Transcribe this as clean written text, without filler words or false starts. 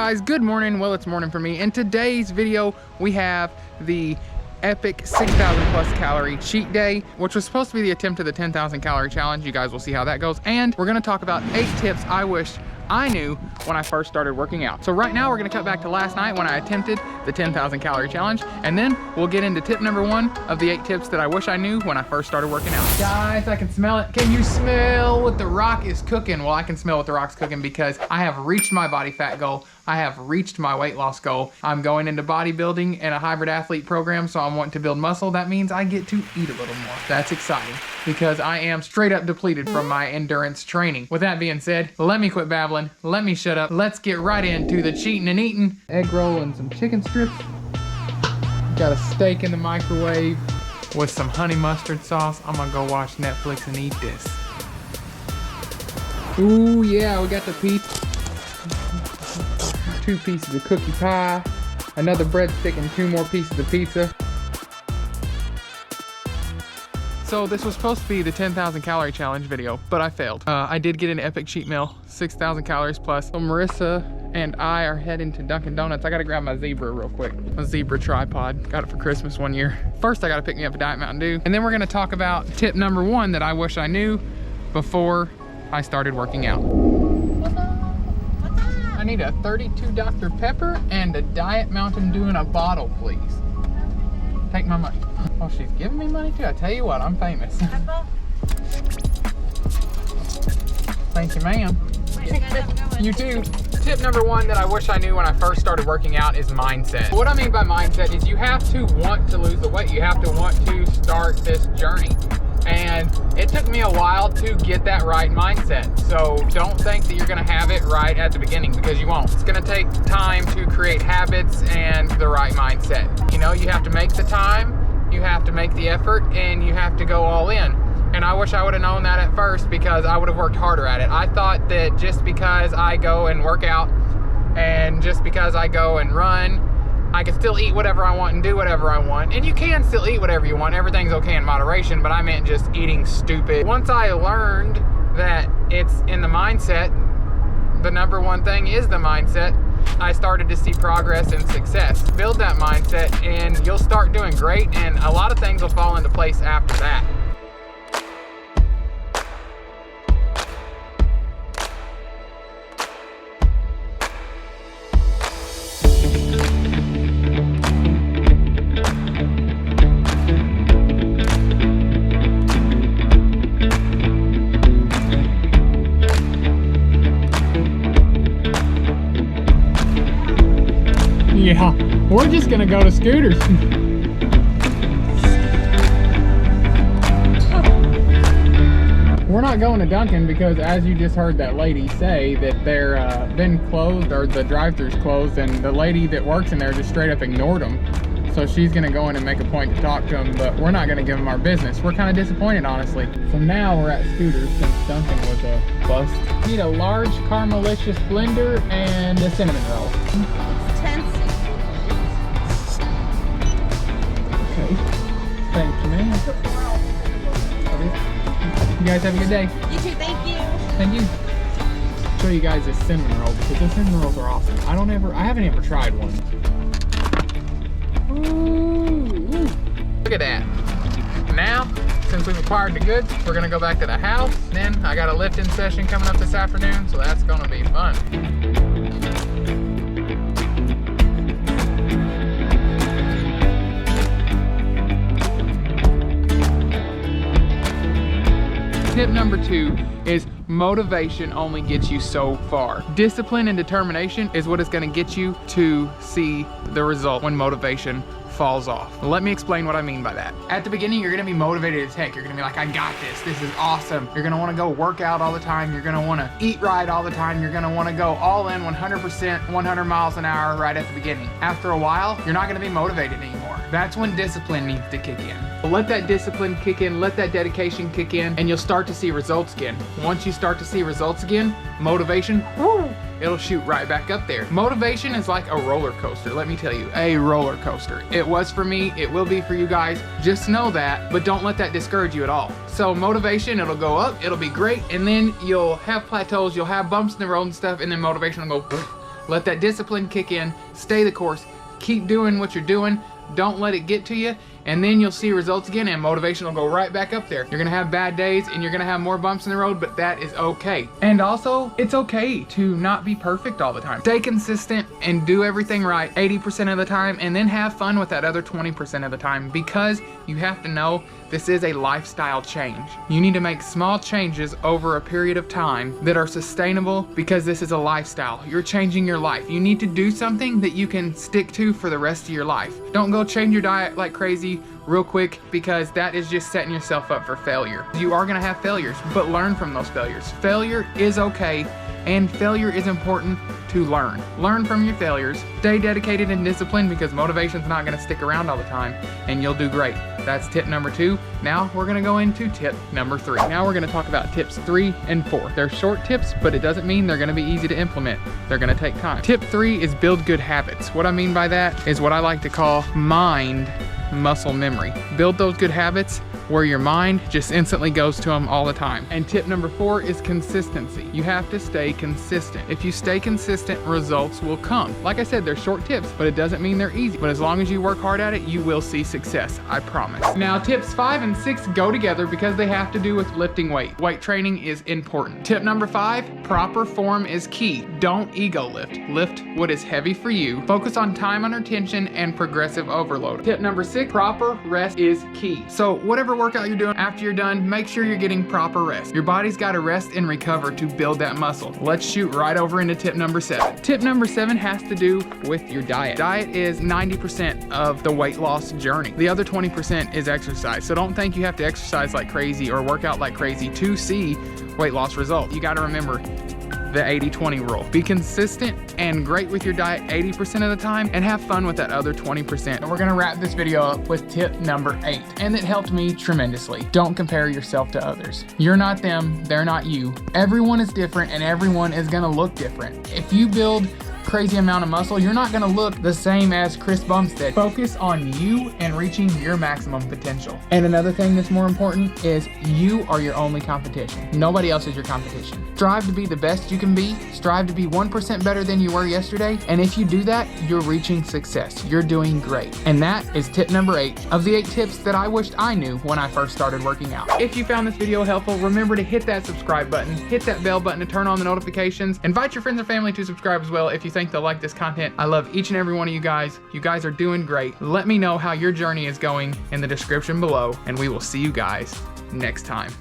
guys? Good morning. Well, it's morning for me. In today's video, we have the epic 6,000 plus calorie cheat day, which was supposed to be the attempt to the 10,000 calorie challenge. You guys will see how that goes. And we're gonna talk about 8 tips I wish I knew when I first started working out. So right now we're gonna cut back to last night when I attempted the 10,000 calorie challenge, and then we'll get into tip number 1 of the 8 tips that I wish I knew when I first started working out. Guys, I can smell it. Can you smell what the rock is cooking? Well, I can smell what the rock's cooking because I have reached my body fat goal. I have reached my weight loss goal. I'm going into bodybuilding and a hybrid athlete program, so I'm wanting to build muscle. That means I get to eat a little more. That's exciting because I am straight up depleted from my endurance training. With that being said, let me quit babbling. Let me shut up. Let's get right into the cheating and eating. Egg roll and some chicken strips. Got a steak in the microwave with some honey mustard sauce. I'm gonna go watch Netflix and eat this. Ooh yeah, we got the pizza. 2 pieces of cookie pie, another breadstick, and 2 more pieces of pizza. So this was supposed to be the 10,000 calorie challenge video, but I failed. I did get an epic cheat meal, 6,000 calories plus. So Marissa and I are heading to Dunkin' Donuts. I gotta grab my Zebra real quick. A Zebra tripod, got it for Christmas one year. First I gotta pick me up a Diet Mountain Dew, and then we're gonna talk about tip number 1 that I wish I knew before I started working out. I need a 32 Dr. Pepper and a Diet Mountain Dew in a bottle, please. Take my money. Oh, she's giving me money too. I tell you what, I'm famous. Thank you, ma'am. You too. Tip number 1 that I wish I knew when I first started working out is mindset. What I mean by mindset is you have to want to lose the weight. You have to want to start this journey. And it took me a while to get that right mindset. So don't think that you're gonna have it right at the beginning, because you won't. It's gonna take time to create habits and the right mindset. You know, you have to make the time, you have to make the effort, and you have to go all in. And I wish I would have known that at first, because I would have worked harder at it. I thought that just because I go and work out and just because I go and run, I can still eat whatever I want and do whatever I want. And you can still eat whatever you want. Everything's okay in moderation, but I meant just eating stupid. Once I learned that it's in the mindset, the number 1 thing is the mindset, I started to see progress and success. Build that mindset and you'll start doing great, and a lot of things will fall into place after that. Yeah, we're just gonna go to Scooters. We're not going to Dunkin' because, as you just heard that lady say, that they're been closed, or the drive-thru's closed, and the lady that works in there just straight up ignored them. So she's gonna go in and make a point to talk to them, but we're not gonna give them our business. We're kind of disappointed, honestly. So now we're at Scooters since Dunkin' was a bust. Need a large caramelicious blender and a cinnamon roll. Thank you, man. You guys have a good day. You too, thank you. Thank you. Show you guys this cinnamon roll, because the cinnamon rolls are awesome. I haven't ever tried one. Ooh. Look at that. Now, since we've acquired the goods, we're gonna go back to the house. Then I got a lifting session coming up this afternoon, so that's gonna be fun. Tip number 2 is motivation only gets you so far. Discipline and determination is what is going to get you to see the result when motivation falls off. Let me explain what I mean by that. At the beginning, you're gonna be motivated as heck. You're gonna be like, I got this. This is awesome. You're gonna wanna go work out all the time. You're gonna wanna eat right all the time. You're gonna wanna go all in 100%, 100 miles an hour right at the beginning. After a while, you're not gonna be motivated anymore. That's when discipline needs to kick in. Let that discipline kick in, let that dedication kick in, and you'll start to see results again. Once you start to see results again, motivation, woo, it'll shoot right back up there. Motivation is like a roller coaster, let me tell you, a roller coaster. It was for me, it will be for you guys. Just know that, but don't let that discourage you at all. So motivation, it'll go up, it'll be great, and then you'll have plateaus, you'll have bumps in the road and stuff, and then motivation will go Let that discipline kick in, stay the course, keep doing what you're doing, don't let it get to you, and then you'll see results again and motivation will go right back up there. You're gonna have bad days and you're gonna have more bumps in the road, but that is okay. And also, it's okay to not be perfect all the time. Stay consistent and do everything right 80% of the time, and then have fun with that other 20% of the time, because you have to know this is a lifestyle change. You need to make small changes over a period of time that are sustainable, because this is a lifestyle. You're changing your life. You need to do something that you can stick to for the rest of your life. Don't go change your diet like crazy real quick, because that is just setting yourself up for failure. You are gonna have failures, but learn from those failures. Failure is okay, and failure is important to learn. Learn from your failures, stay dedicated and disciplined, because motivation's not gonna stick around all the time, and you'll do great. That's tip number 2. Now we're gonna go into tip number 3. Now we're gonna talk about tips 3 and 4. They're short tips, but it doesn't mean they're gonna be easy to implement. They're gonna take time. Tip 3 is build good habits. What I mean by that is what I like to call mind muscle memory. Build those good habits where your mind just instantly goes to them all the time. And tip number 4 is consistency. You have to stay consistent. If you stay consistent, results will come. Like I said, they're short tips, but it doesn't mean they're easy. But as long as you work hard at it, you will see success, I promise. Now, tips 5 and 6 go together because they have to do with lifting weight. Weight training is important. Tip number 5, proper form is key. Don't ego lift. Lift what is heavy for you. Focus on time under tension and progressive overload. Tip number 6, proper rest is key. So whatever workout you're doing, after you're done, make sure you're getting proper rest. Your body's got to rest and recover to build that muscle. Let's shoot right over into tip number 7. Tip number 7 has to do with your diet. Diet is 90% of the weight loss journey. The other 20% is exercise. So don't think you have to exercise like crazy or work out like crazy to see weight loss results. You got to remember the 80-20 rule. Be consistent and great with your diet 80% of the time, and have fun with that other 20%. And we're gonna wrap this video up with tip number 8, and it helped me tremendously. Don't compare yourself to others. You're not them, they're not you. Everyone is different and everyone is gonna look different. If you build crazy amount of muscle, you're not gonna look the same as Chris Bumstead. Focus on you and reaching your maximum potential. And another thing that's more important is you are your only competition. Nobody else is your competition. Strive to be the best you can be. Strive to be 1% better than you were yesterday. And if you do that, you're reaching success. You're doing great. And that is tip number 8 of the 8 tips that I wished I knew when I first started working out. If you found this video helpful, remember to hit that subscribe button, hit that bell button to turn on the notifications. Invite your friends and family to subscribe as well if you think they'll like this content. I love each and every one of you guys. You guys are doing great. Let me know how your journey is going in the description below, and we will see you guys next time.